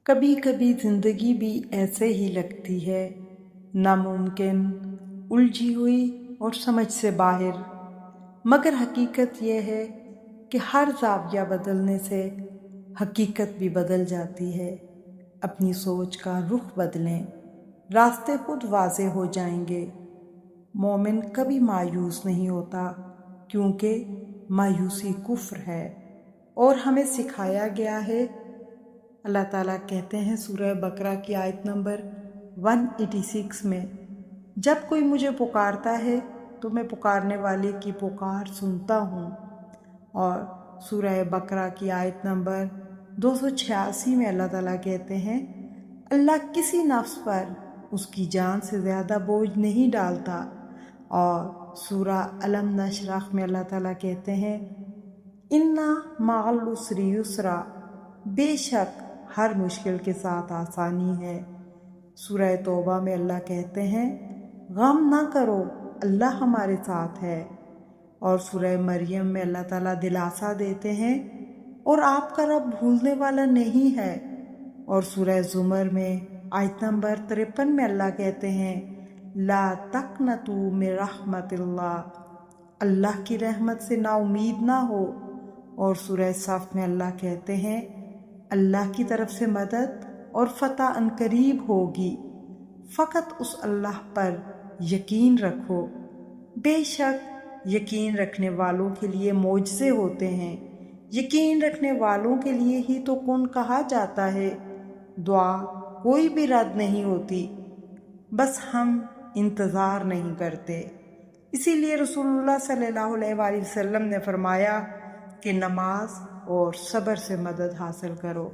کبھی کبھی زندگی بھی ایسے ہی لگتی ہے، ناممکن، الجھی ہوئی اور سمجھ سے باہر، مگر حقیقت یہ ہے کہ ہر زاویہ بدلنے سے حقیقت بھی بدل جاتی ہے۔ اپنی سوچ کا رخ بدلیں، راستے خود واضح ہو جائیں گے۔ مومن کبھی مایوس نہیں ہوتا، کیونکہ مایوسی کفر ہے اور ہمیں سکھایا گیا ہے۔ اللہ تعالیٰ کہتے ہیں سورہ بقرہ کی آیت نمبر 186 میں، جب کوئی مجھے پکارتا ہے تو میں پکارنے والے کی پکار سنتا ہوں۔ اور سورہ بقرہ کی آیت نمبر 286 میں اللہ تعالیٰ کہتے ہیں، اللہ کسی نفس پر اس کی جان سے زیادہ بوجھ نہیں ڈالتا۔ اور سورہ الم نشرح میں اللہ تعالیٰ کہتے ہیں، اِنَّ مَعَ الْعُسْرِ یُسْرًا، بے شک ہر مشکل کے ساتھ آسانی ہے۔ سورہ توبہ میں اللہ کہتے ہیں، غم نہ کرو، اللہ ہمارے ساتھ ہے۔ اور سورہ مریم میں اللہ تعالیٰ دلاسا دیتے ہیں، اور آپ کا رب بھولنے والا نہیں ہے۔ اور سورہ زمر میں آیت نمبر 53 میں اللہ کہتے ہیں، لا تقنطوا من رحمت اللہ، اللہ کی رحمت سے نا امید نہ ہو۔ اور سورہ صف میں اللہ کہتے ہیں، اللہ کی طرف سے مدد اور فتح عنقریب ہوگی، فقط اس اللہ پر یقین رکھو۔ بے شک یقین رکھنے والوں کے لیے معجزے ہوتے ہیں، یقین رکھنے والوں کے لیے ہی تو کن کہا جاتا ہے۔ دعا کوئی بھی رد نہیں ہوتی، بس ہم انتظار نہیں کرتے۔ اسی لیے رسول اللہ صلی اللہ علیہ وآلہ وسلم نے فرمایا کہ نماز اور صبر سے مدد حاصل کرو۔